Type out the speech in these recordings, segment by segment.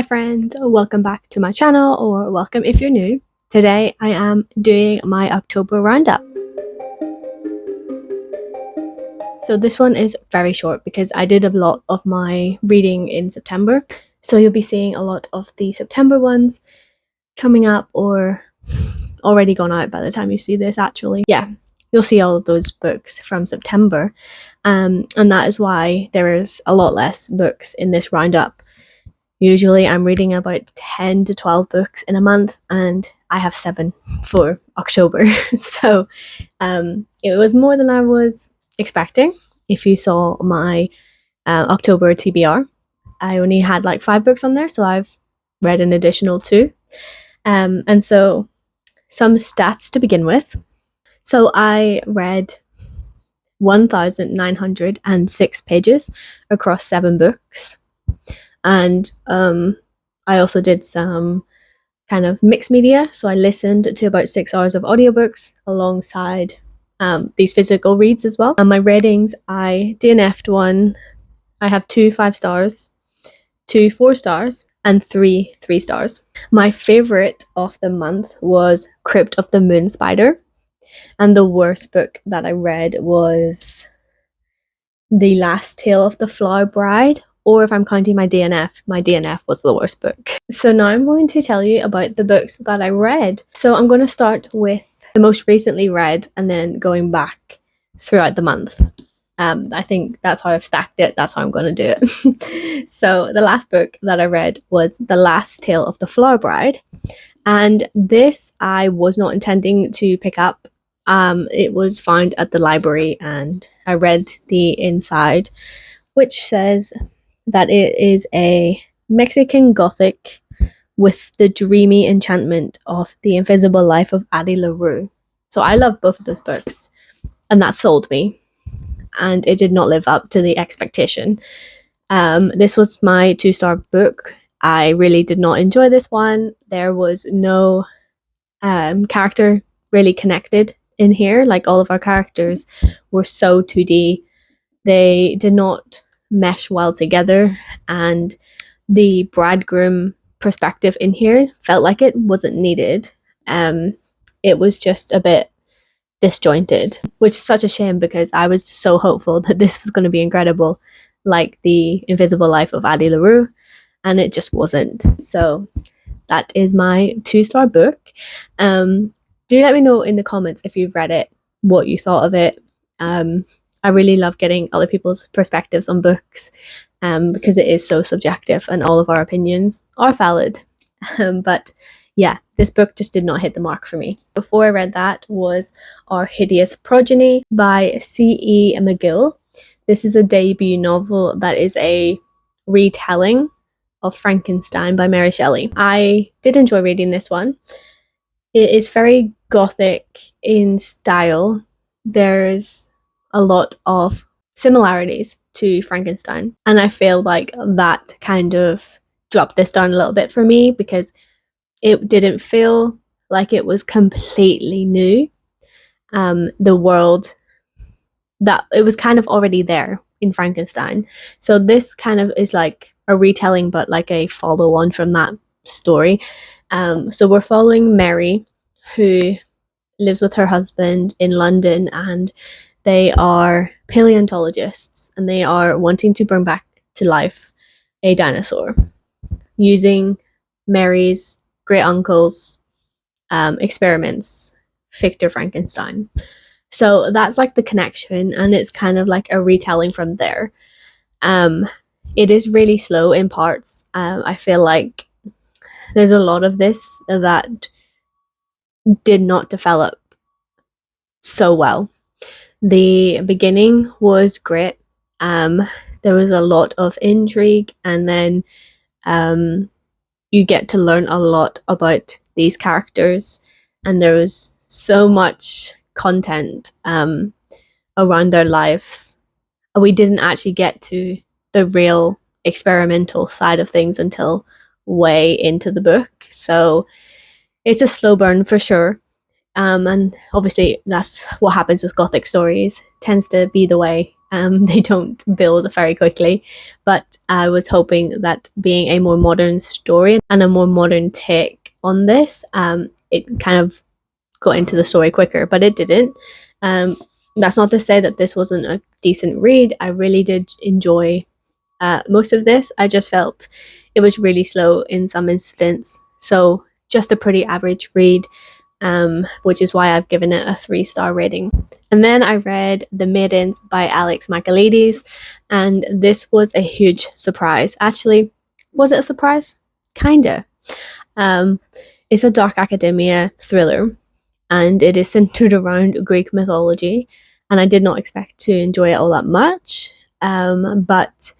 Hi friends, welcome back to my channel, or welcome if you're new. Today I am doing my October roundup. So this one is very short because I did a lot of my reading in September. So you'll be seeing a lot of the September ones coming up or already gone out by the time you see this actually. Yeah, you'll see all of those books from September. And that is why there is a lot less books in this roundup. Usually I'm reading about 10 to 12 books in a month, and I have 7 for October. So it was more than I was expecting. If you saw my October TBR, I only had like 5 books on there, so I've read an additional 2. And so some stats to begin with. So I read 1,906 pages across 7 books. And I also did some kind of mixed media. So I listened to about 6 hours of audiobooks alongside these physical reads as well. And my ratings, I DNF'd one. I have 2 5 stars, 2 4 stars, and 3 3 stars. My favorite of the month was Crypt of the Moon Spider. And the worst book that I read was The Last Tale of the Flower Bride. Or if I'm counting my DNF was the worst book. So now I'm going to tell you about the books that I read. So I'm going to start with the most recently read and then going back throughout the month. I think that's how I've stacked it. That's how I'm going to do it. So the last book that I read was The Last Tale of the Flower Bride. And this I was not intending to pick up. It was found at the library and I read the inside, which says that it is a Mexican Gothic with the dreamy enchantment of The Invisible Life of Addie LaRue. So I love both of those books, and that sold me, and it did not live up to the expectation. This was my 2-star book. I really did not enjoy this one. There was no character really connected in here. Like, all of our characters were so 2D. They did not mesh well together, and the bridegroom perspective in here felt like it wasn't needed. It was just a bit disjointed, which is such a shame because I was so hopeful that this was going to be incredible, like The Invisible Life of Addie LaRue, and it just wasn't. So that is my 2-star book. Do let me know in the comments if you've read it, what you thought of it. I really love getting other people's perspectives on books because it is so subjective and all of our opinions are valid. But yeah, this book just did not hit the mark for me. Before I read that was Our Hideous Progeny by C.E. McGill. This is a debut novel that is a retelling of Frankenstein by Mary Shelley. I did enjoy reading this one. It is very gothic in style. There's a lot of similarities to Frankenstein, and I feel like that kind of dropped this down a little bit for me because it didn't feel like it was completely new. The world that it was kind of already there in Frankenstein, so this kind of is like a retelling but like a follow on from that story. So we're following Mary, who lives with her husband in London, and they are paleontologists, and they are wanting to bring back to life a dinosaur using Mary's great uncle's experiments, Victor Frankenstein. So that's like the connection, and it's kind of like a retelling from there. It is really slow in parts. I feel like there's a lot of this that did not develop so well. The beginning was great. There was a lot of intrigue, and then you get to learn a lot about these characters, and there was so much content around their lives. We didn't actually get to the real experimental side of things until way into the book, so it's a slow burn for sure. And obviously that's what happens with gothic stories, tends to be the way They don't build very quickly, but I was hoping that being a more modern story and a more modern take on this, it kind of got into the story quicker, but it didn't. Um, that's not to say that this wasn't a decent read. I really did enjoy most of this. I just felt it was really slow in some incidents. So just a pretty average read, which is why I've given it a 3-star rating. And then I read The Maidens by Alex Michaelides, and this was a huge surprise. Actually, was it a surprise? Kinda. It's a dark academia thriller, and it is centered around Greek mythology, and I did not expect to enjoy it all that much. But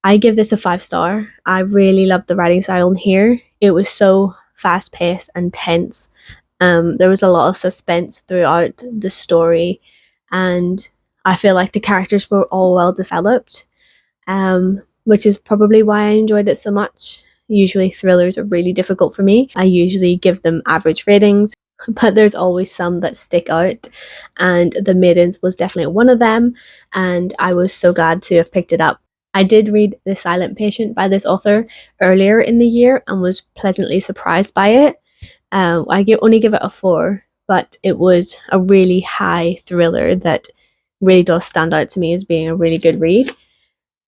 I give this a 5-star. I really loved the writing style in here. It was so fast paced and tense. There was a lot of suspense throughout the story, and I feel like the characters were all well developed, which is probably why I enjoyed it so much. Usually thrillers are really difficult for me. I usually give them average ratings, but there's always some that stick out, and The Maidens was definitely one of them, and I was so glad to have picked it up. I did read The Silent Patient by this author earlier in the year and was pleasantly surprised by it. Only give it a 4, but it was a really high thriller that really does stand out to me as being a really good read.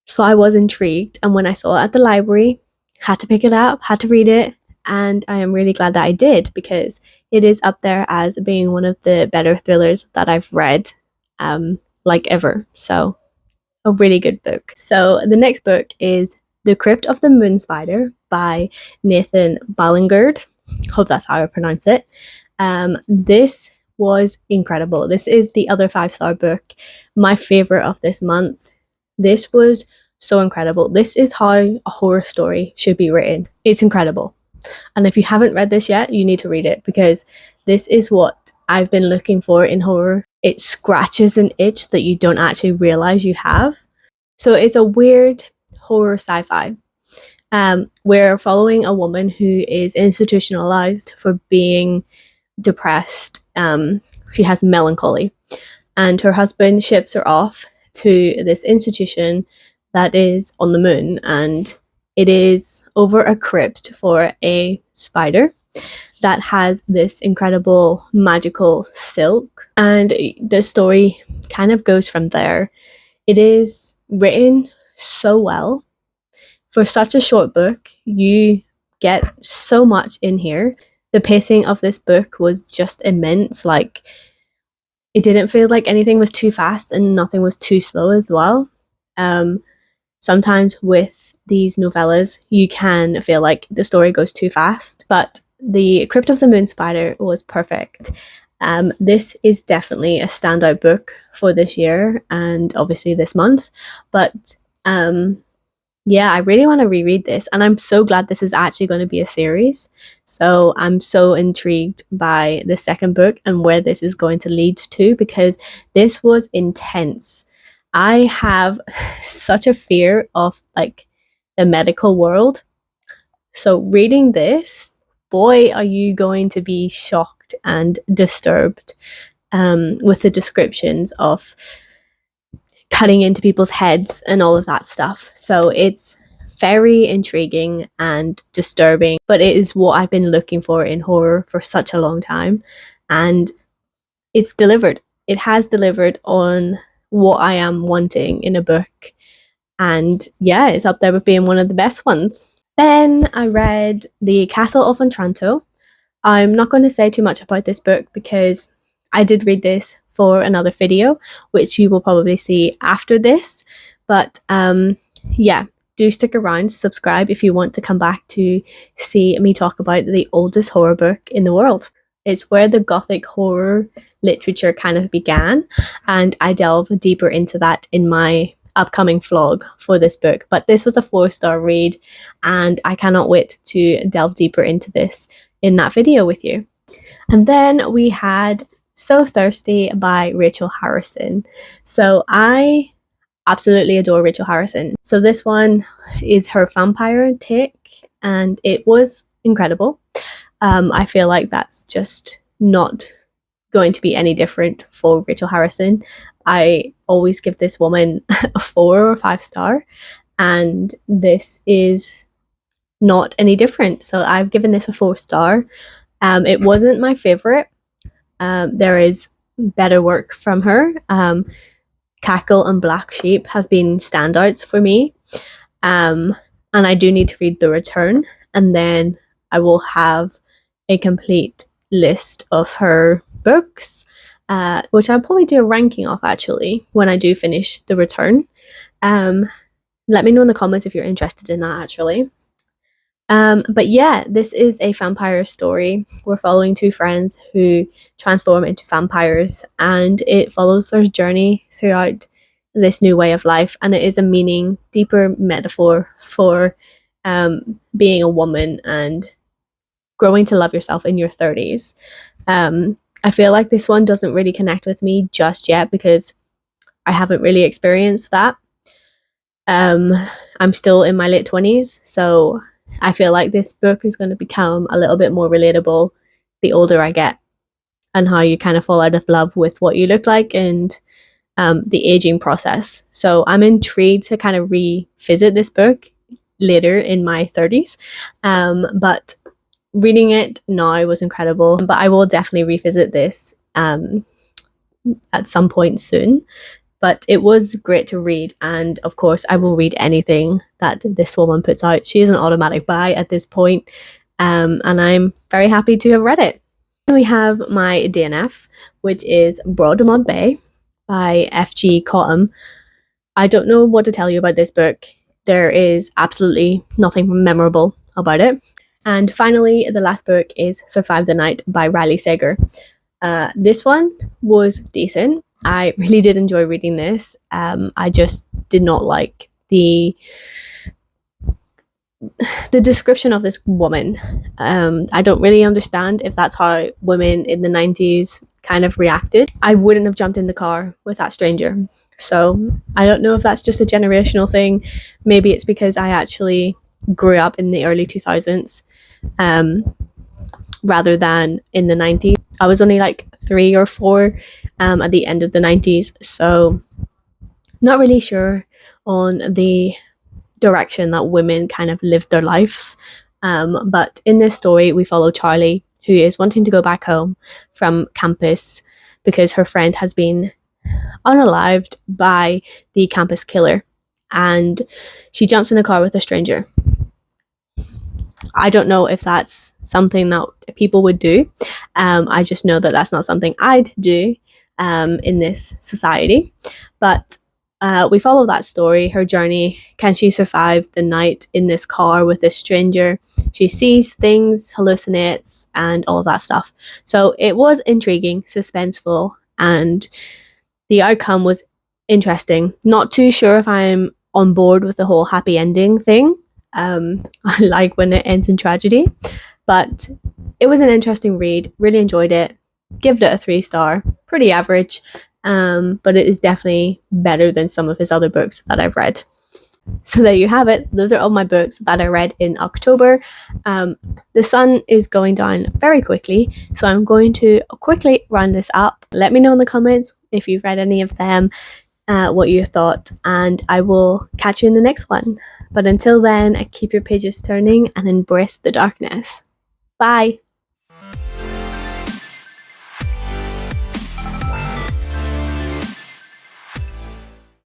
So I was intrigued, and when I saw it at the library, had to pick it up, had to read it, and I am really glad that I did, because it is up there as being one of the better thrillers that I've read, like ever. So a really good book. So the next book is The Crypt of the Moon Spider by Nathan Ballingard. Hope that's how I pronounce it. This was incredible. This is the other 5-star book, my favorite of this month. This was so incredible. This is how a horror story should be written. It's incredible. And if you haven't read this yet, you need to read it, because this is what I've been looking for in horror. It scratches an itch that you don't actually realize you have. So it's a weird horror sci-fi. We're following a woman who is institutionalized for being depressed. She has melancholy, and her husband ships her off to this institution that is on the moon, and it is over a crypt for a spider that has this incredible magical silk, and the story kind of goes from there. It is written so well. For such a short book, you get so much in here. The pacing of this book was just immense. Like, it didn't feel like anything was too fast and nothing was too slow as well. Sometimes with these novellas, you can feel like the story goes too fast, but The Crypt of the Moon Spider was perfect. This is definitely a standout book for this year and obviously this month, but yeah, I really want to reread this, and I'm so glad this is actually going to be a series. So I'm so intrigued by the second book and where this is going to lead to, because this was intense. I have such a fear of like the medical world. So reading this, boy, are you going to be shocked and disturbed with the descriptions of cutting into people's heads and all of that stuff. So it's very intriguing and disturbing, but it is what I've been looking for in horror for such a long time, and it's delivered. It has delivered on what I am wanting in a book, and yeah, it's up there with being one of the best ones. Then I read The Castle of Otranto. I'm not going to say too much about this book because I did read this for another video, which you will probably see after this. But yeah, do stick around, subscribe if you want to come back to see me talk about the oldest horror book in the world. It's where the Gothic horror literature kind of began, and I delve deeper into that in my upcoming vlog for this book. But this was a 4-star read, and I cannot wait to delve deeper into this in that video with you. And then we had So Thirsty by Rachel Harrison. So I absolutely adore Rachel Harrison. So this one is her vampire take, and it was incredible. I feel like that's just not going to be any different for Rachel Harrison. I always give this woman a 4 or 5 star, and this is not any different. So I've given this a 4 star. It wasn't my favorite. There is better work from her. Cackle and Black Sheep have been standouts for me. And I do need to read The Return, and then I will have a complete list of her books, which I'll probably do a ranking of actually when I do finish The Return. Let me know in the comments if you're interested in that actually. But yeah, this is a vampire story. We're following two friends who transform into vampires, and it follows their journey throughout this new way of life. And it is a deeper metaphor for being a woman and growing to love yourself in your 30s. I feel like this one doesn't really connect with me just yet because I haven't really experienced that. I'm still in my late 20s, so I feel like this book is going to become a little bit more relatable the older I get, and how you kind of fall out of love with what you look like and the aging process. So I'm intrigued to kind of revisit this book later in my 30s. But reading it now was incredible, but I will definitely revisit this at some point soon. But it was great to read, and of course I will read anything that this woman puts out. She is an automatic buy at this point, and I'm very happy to have read it. We have my DNF, which is Broadmont Bay by F.G. Cottam. I don't know what to tell you about this book. There is absolutely nothing memorable about it. And finally, the last book is Survive the Night by Riley Sager. This one was decent. I really did enjoy reading this. I just did not like the description of this woman. I don't really understand if that's how women in the 90s kind of reacted. I wouldn't have jumped in the car with that stranger. So I don't know if that's just a generational thing. Maybe it's because I actually grew up in the early 2000s rather than in the 90s. I was only like 3 or 4 at the end of the 90s, so not really sure on the direction that women kind of lived their lives. But in this story, we follow Charlie, who is wanting to go back home from campus because her friend has been unalived by the campus killer, and she jumps in a car with a stranger. I don't know if that's something that people would do. I just know that that's not something I'd do in this society. But we follow that story, her journey. Can she survive the night in this car with this stranger? She sees things, hallucinates, and all of that stuff. So it was intriguing, suspenseful, and the outcome was interesting. Not too sure if I'm on board with the whole happy ending thing. I like when it ends in tragedy, but it was an interesting read. Really enjoyed it. Give it a 3 star. Pretty average, but it is definitely better than some of his other books that I've read. So there you have it. Those are all my books that I read in October. The sun is going down very quickly, so I'm going to quickly round this up. Let me know in the comments if you've read any of them, what you thought, and I will catch you in the next one. But until then, keep your pages turning and embrace the darkness. Bye!